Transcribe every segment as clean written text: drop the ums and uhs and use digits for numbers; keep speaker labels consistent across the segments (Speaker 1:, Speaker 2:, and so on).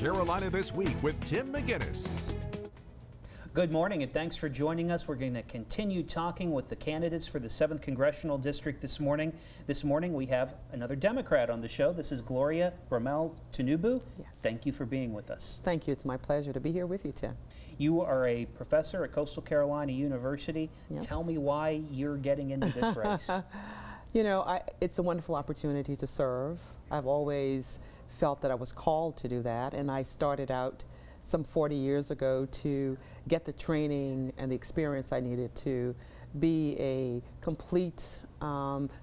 Speaker 1: Carolina This Week with Tim McGinnis.
Speaker 2: Good morning and thanks for joining us. We're going to continue talking with the candidates for the 7th Congressional District this morning. This morning we have another Democrat on the show. This is Gloria Bromell TInubu.
Speaker 3: Yes.
Speaker 2: Thank you for being with us.
Speaker 3: Thank you. It's my pleasure to be here with you, Tim.
Speaker 2: You are a professor at Coastal Carolina University.
Speaker 3: Yes.
Speaker 2: Tell me why you're getting into this race.
Speaker 3: You know, it's a wonderful opportunity to serve. I've always felt that I was called to do that, and I started out some 40 years ago to get the training and the experience I needed to be a complete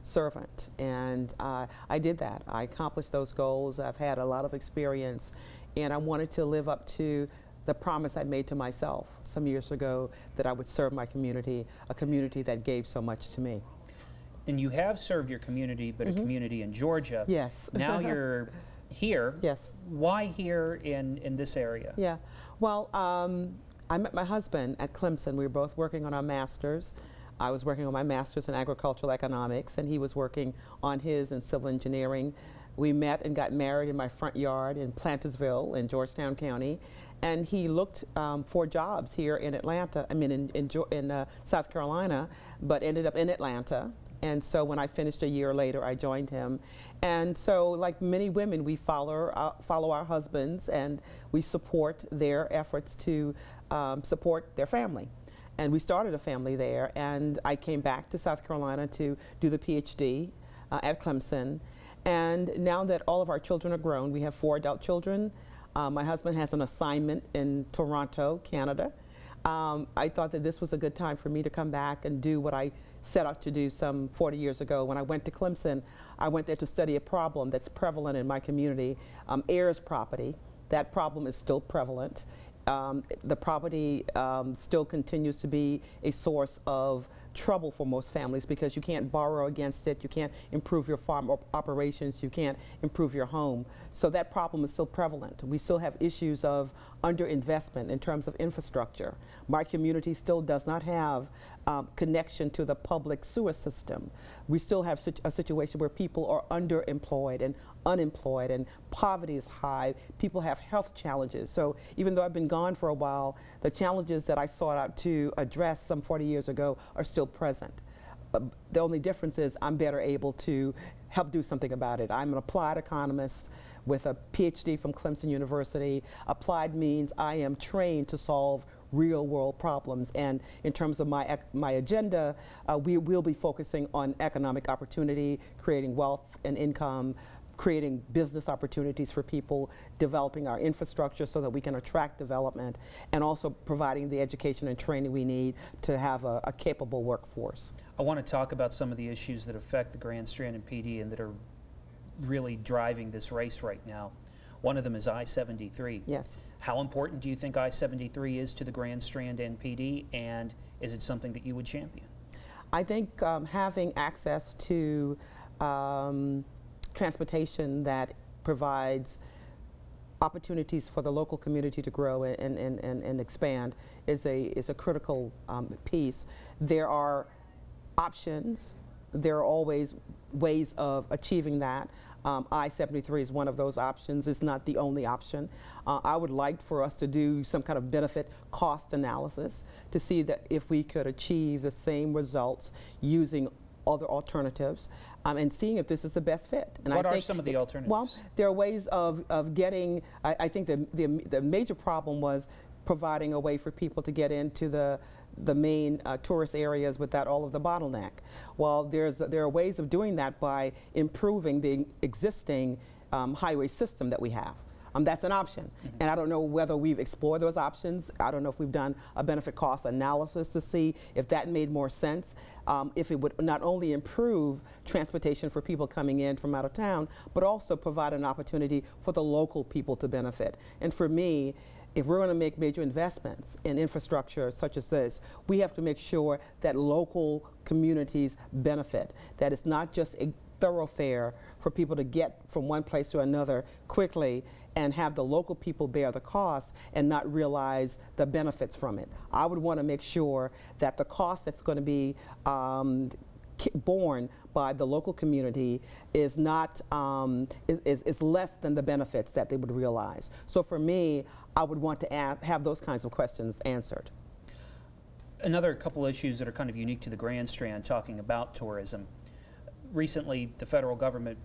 Speaker 3: servant, and I did that. I accomplished those goals. I've had a lot of experience, and I wanted to live up to the promise I made to myself some years ago that I would serve my community, a community that gave so much to me.
Speaker 2: And you have served your community, but a community in Georgia.
Speaker 3: Yes.
Speaker 2: Now you're here.
Speaker 3: Yes.
Speaker 2: Why here in this area?
Speaker 3: Yeah. Well, I met my husband at Clemson. We were both working on our masters. I was working on my master's in agricultural economics, and he was working on his in civil engineering. We met and got married in my front yard in Plantersville in Georgetown County, and he looked for jobs here in Atlanta. I mean, in South Carolina, but ended up in Atlanta. And so when I finished a year later, I joined him. And so, like many women, we follow our husbands, and we support their efforts to support their family. And we started a family there, and I came back to South Carolina to do the PhD at Clemson. And now that all of our children are grown, we have 4 adult children. My husband has an assignment in Toronto, Canada. I thought that this was a good time for me to come back and do what I set out to do some 40 years ago. When I went to Clemson, I went there to study a problem that's prevalent in my community, heirs property. That problem is still prevalent. The property still continues to be a source of trouble for most families because you can't borrow against it, you can't improve your farm operations, you can't improve your home. So that problem is still prevalent. We still have issues of underinvestment in terms of infrastructure. My community still does not have connection to the public sewer system. We still have a situation where people are underemployed and unemployed, and poverty is high. People have health challenges. So even though I've been gone for a while, the challenges that I sought out to address some 40 years ago are still present. The only difference is I'm better able to help do something about it. I'm an applied economist with a PhD from Clemson University. Applied means I am trained to solve real world problems, and in terms of my agenda, we will be focusing on economic opportunity, creating wealth and income, creating business opportunities for people, developing our infrastructure so that we can attract development, and also providing the education and training we need to have a capable workforce.
Speaker 2: I want to talk about some of the issues that affect the Grand Strand and PD and that are really driving this race right now. One of them is I-73.
Speaker 3: Yes.
Speaker 2: How important do you think I-73 is to the Grand Strand and PD, and is it something that you would champion?
Speaker 3: I think having access to transportation that provides opportunities for the local community to grow and expand is a critical piece. There are options. There are always ways of achieving that. I-73 is one of those options. It's not the only option. I would like for us to do some kind of benefit cost analysis to see that if we could achieve the same results using other alternatives, and seeing if this is the best fit. And
Speaker 2: what are some of the alternatives?
Speaker 3: Well, there are ways of getting, I think the major problem was providing a way for people to get into the main tourist areas without all of the bottleneck. Well, there are ways of doing that by improving the existing highway system that we have. That's an option. And I don't know whether we've explored those options. I don't know if we've done a benefit cost analysis to see if that made more sense, if it would not only improve transportation for people coming in from out of town, but also provide an opportunity for the local people to benefit. And for me, if we're going to make major investments in infrastructure such as this, we have to make sure that local communities benefit, that it's not just a thoroughfare for people to get from one place to another quickly and have the local people bear the costs and not realize the benefits from it. I would want to make sure that the cost that's going to be borne by the local community is not is less than the benefits that they would realize. So for me, I would want to have those kinds of questions answered.
Speaker 2: Another couple issues that are kind of unique to the Grand Strand, talking about tourism. Recently, the federal government,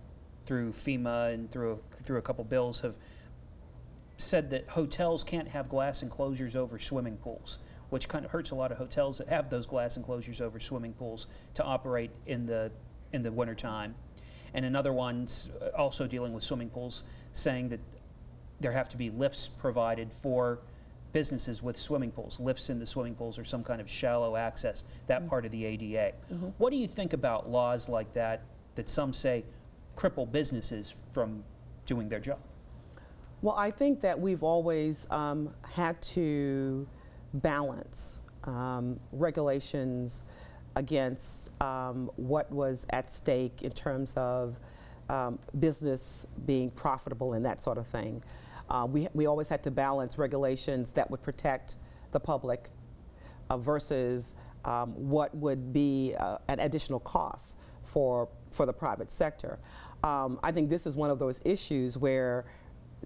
Speaker 2: through FEMA and through a couple bills, have said that hotels can't have glass enclosures over swimming pools, which kind of hurts a lot of hotels that have those glass enclosures over swimming pools to operate in the wintertime. And another one's also dealing with swimming pools, saying that there have to be lifts provided for businesses with swimming pools, lifts in the swimming pools, or some kind of shallow access, that part of the ADA. What do you think about laws like that, that some say cripple businesses from doing their job?
Speaker 3: Well, I think that we've always had to balance regulations against what was at stake in terms of business being profitable and that sort of thing. We always had to balance regulations that would protect the public versus what would be an additional cost for the private sector. I think this is one of those issues where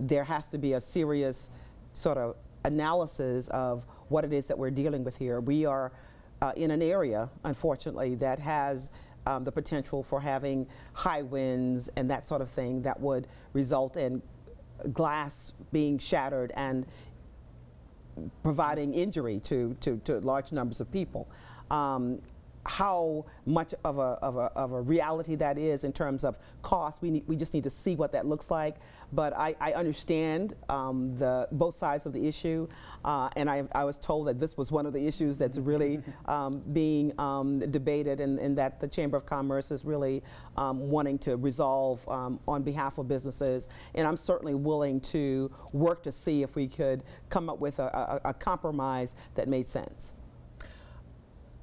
Speaker 3: there has to be a serious sort of analysis of what it is that we're dealing with here. We are in an area, unfortunately, that has the potential for having high winds and that sort of thing that would result in glass being shattered and providing injury to large numbers of people. How much of a reality that is in terms of cost, we just need to see what that looks like. But I understand both sides of the issue, and I was told that this was one of the issues that's really being debated, and that the Chamber of Commerce is really wanting to resolve on behalf of businesses. And I'm certainly willing to work to see if we could come up with a compromise that made sense.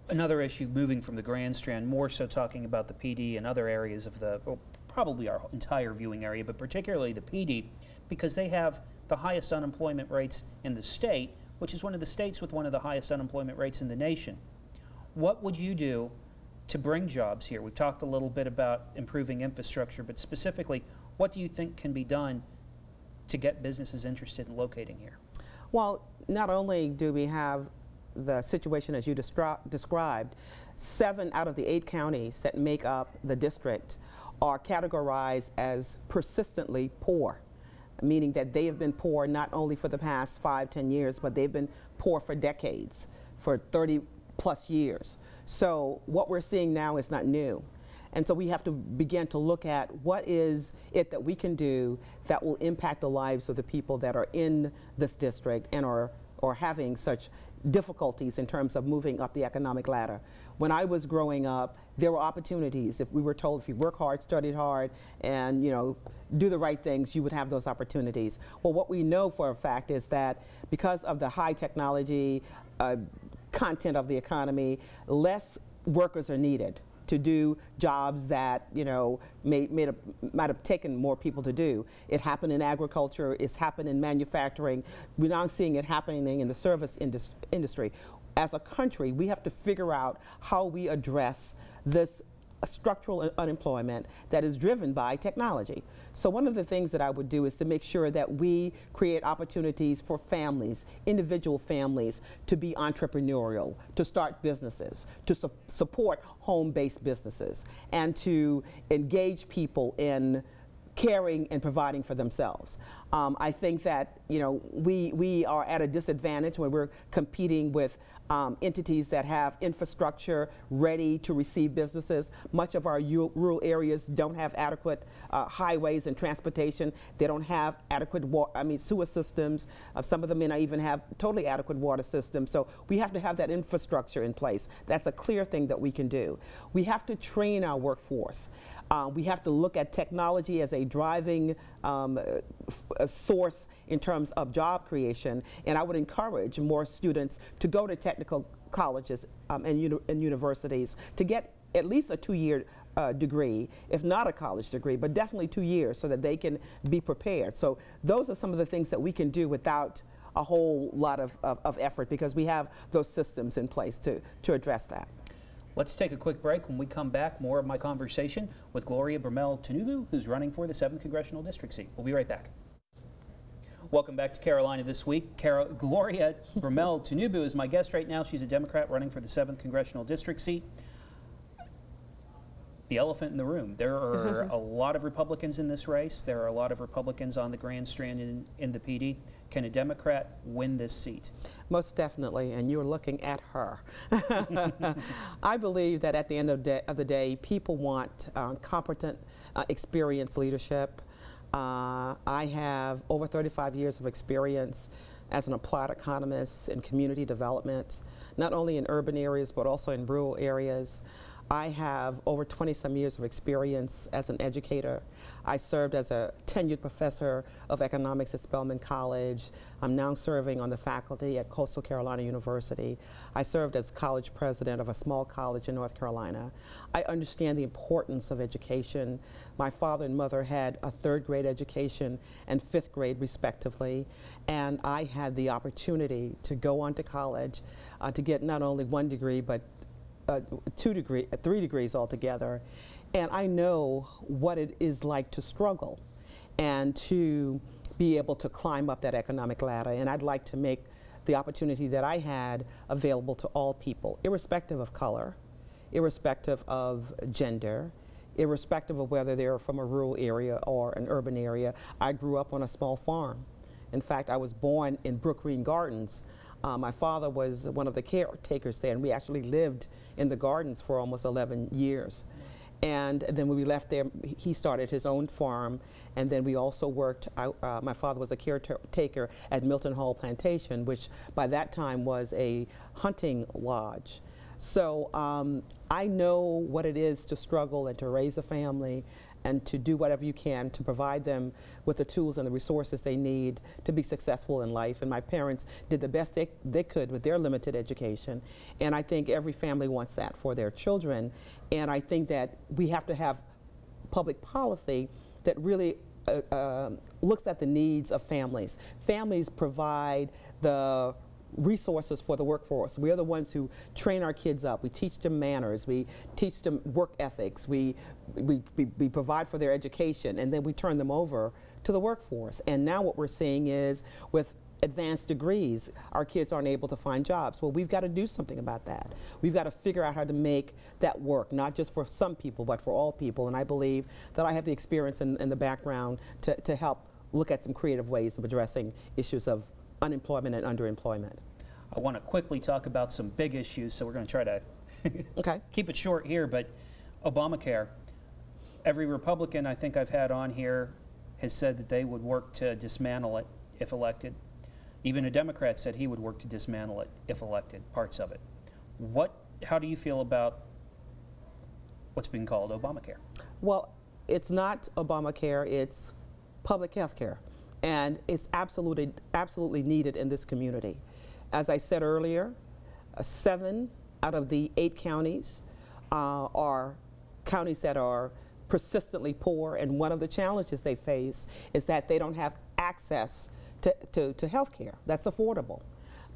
Speaker 2: Another issue, moving from the Grand Strand, more so talking about the PD and other areas of well, probably our entire viewing area, but particularly the PD, because they have the highest unemployment rates in the state, which is one of the states with one of the highest unemployment rates in the nation. What would you do to bring jobs here? We've talked a little bit about improving infrastructure, but specifically, what do you think can be done to get businesses interested in locating here? Well,
Speaker 3: not only do we have the situation as you described, 7 out of the 8 counties that make up the district are categorized as persistently poor, meaning that they have been poor not only for the past 5-10 years, but they've been poor for decades, for 30+ years. So what we're seeing now is not new. And so we have to begin to look at what is it that we can do that will impact the lives of the people that are in this district and are having such difficulties in terms of moving up the economic ladder. When I was growing up, there were opportunities. If we were told if you work hard, studied hard, and do the right things, you would have those opportunities. Well, what we know for a fact is that because of the high technology content of the economy, less workers are needed to do jobs that might have taken more people to do. It happened in agriculture, it's happened in manufacturing. We're now seeing it happening in the service industry. As a country, we have to figure out how we address this structural unemployment that is driven by technology. So one of the things that I would do is to make sure that we create opportunities for families, individual families, to be entrepreneurial, to start businesses, to support home-based businesses, and to engage people in caring and providing for themselves. I think that we are at a disadvantage when we're competing with entities that have infrastructure ready to receive businesses. Much of our rural areas don't have adequate highways and transportation. They don't have adequate sewer systems. Some of them may not even have totally adequate water systems. So we have to have that infrastructure in place. That's a clear thing that we can do. We have to train our workforce. We have to look at technology as a driving source in terms of job creation, and I would encourage more students to go to technical colleges and universities to get at least a 2-year degree, if not a college degree, but definitely 2 years, so that they can be prepared. So those are some of the things that we can do without a whole lot of effort, because we have those systems in place to address that.
Speaker 2: Let's take a quick break. When we come back, more of my conversation with Gloria Bromell TInubu, who's running for the 7th Congressional District seat. We'll be right back. Welcome back to Carolina This Week. Gloria Bromell TInubu is my guest right now. She's a Democrat running for the 7th Congressional District seat. The elephant in the room. There are a lot of Republicans in this race. There are a lot of Republicans on the Grand Strand in the PD. Can a Democrat win this seat?
Speaker 3: Most definitely, and you're looking at her. I believe that at the end of the day, people want competent, experienced leadership. I have over 35 years of experience as an applied economist in community development, not only in urban areas, but also in rural areas. I have over 20-some years of experience as an educator. I served as a tenured professor of economics at Spelman College. I'm now serving on the faculty at Coastal Carolina University. I served as college president of a small college in North Carolina. I understand the importance of education. My father and mother had a 3rd grade education and 5th grade respectively, and I had the opportunity to go on to college to get not only 1 degree, but 3 degrees altogether. And I know what it is like to struggle and to be able to climb up that economic ladder. And I'd like to make the opportunity that I had available to all people, irrespective of color, irrespective of gender, irrespective of whether they're from a rural area or an urban area. I grew up on a small farm. In fact, I was born in Brook Green Gardens. My father was one of the caretakers there, and we actually lived in the gardens for almost 11 years. And then when we left there, he started his own farm, and then we also worked, my father was a caretaker at Milton Hall Plantation, which by that time was a hunting lodge. So I know what it is to struggle and to raise a family and to do whatever you can to provide them with the tools and the resources they need to be successful in life. And my parents did the best they could with their limited education. And I think every family wants that for their children. And I think that we have to have public policy that really looks at the needs of families. Families provide the resources for the workforce. We are the ones who train our kids up. We teach them manners. We teach them work ethics. We provide for their education, and then we turn them over to the workforce. And now what we're seeing is with advanced degrees, our kids aren't able to find jobs. Well, we've got to do something about that. We've got to figure out how to make that work, not just for some people, but for all people. And I believe that I have the experience and the background to help look at some creative ways of addressing issues of unemployment and underemployment.
Speaker 2: I want to quickly talk about some big issues, so we're going to try to keep it short here, but Obamacare. Every Republican I think I've had on here has said that they would work to dismantle it if elected. Even a Democrat said he would work to dismantle it if elected, parts of it. How do you feel about what's being called Obamacare?
Speaker 3: Well, it's not Obamacare, it's public health care. And it's absolutely needed in this community. As I said earlier, 7 out of the 8 counties are counties that are persistently poor, and one of the challenges they face is that they don't have access to health care that's affordable.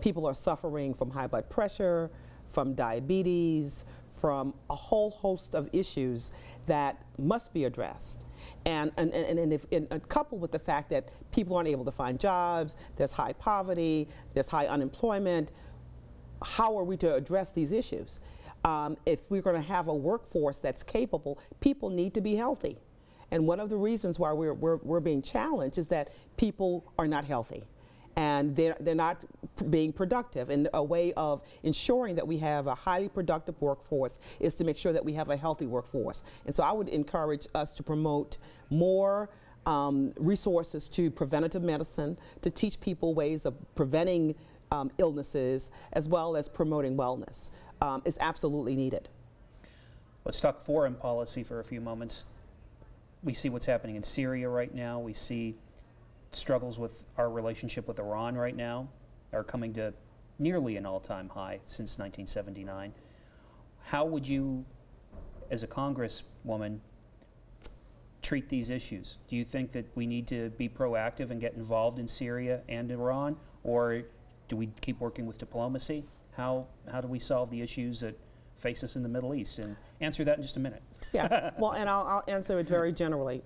Speaker 3: People are suffering from high blood pressure, from diabetes, from a whole host of issues that must be addressed. And coupled with the fact that people aren't able to find jobs, there's high poverty, there's high unemployment, how are we to address these issues? If we're going to have a workforce that's capable, people need to be healthy. And one of the reasons why we're being challenged is that people are not healthy. And they're not being productive. And a way of ensuring that we have a highly productive workforce is to make sure that we have a healthy workforce. And so I would encourage us to promote more resources to preventative medicine, to teach people ways of preventing illnesses, as well as promoting wellness. Is absolutely needed.
Speaker 2: Let's talk foreign policy for a few moments. We see what's happening in Syria right now. We see struggles with our relationship with Iran right now are coming to nearly an all-time high since 1979. How would you, as a congresswoman, treat these issues? Do you think that we need to be proactive and get involved in Syria and Iran, or do we keep working with diplomacy? How do we solve the issues that face us in the Middle East? And answer that in just a minute.
Speaker 3: Yeah, well, and I'll answer it very generally.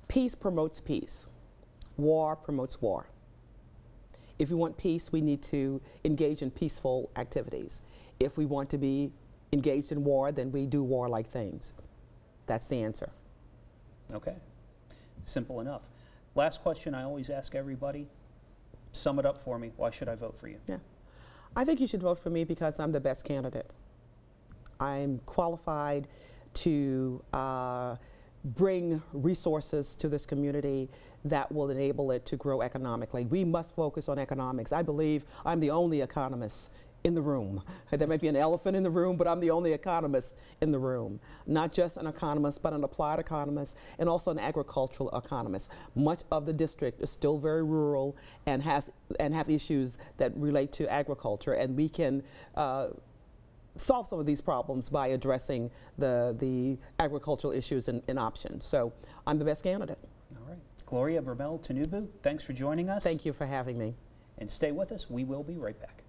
Speaker 3: Peace promotes peace. War promotes war. If we want peace, we need to engage in peaceful activities. If we want to be engaged in war, then we do warlike things. That's the answer.
Speaker 2: Okay, simple enough. Last question I always ask everybody, sum it up for me. Why should I vote for you?
Speaker 3: Yeah, I think you should vote for me because I'm the best candidate. I'm qualified to bring resources to this community that will enable it to grow economically. We must focus on economics. I believe I'm the only economist in the room. There may be an elephant in the room, but I'm the only economist in the room. Not just an economist, but an applied economist and also an agricultural economist. Much of the district is still very rural and have issues that relate to agriculture, and we can solve some of these problems by addressing the agricultural issues and options. So I'm the best candidate.
Speaker 2: All right. Gloria Bromell TInubu, thanks for joining us.
Speaker 3: Thank you for having me.
Speaker 2: And stay with us. We will be right back.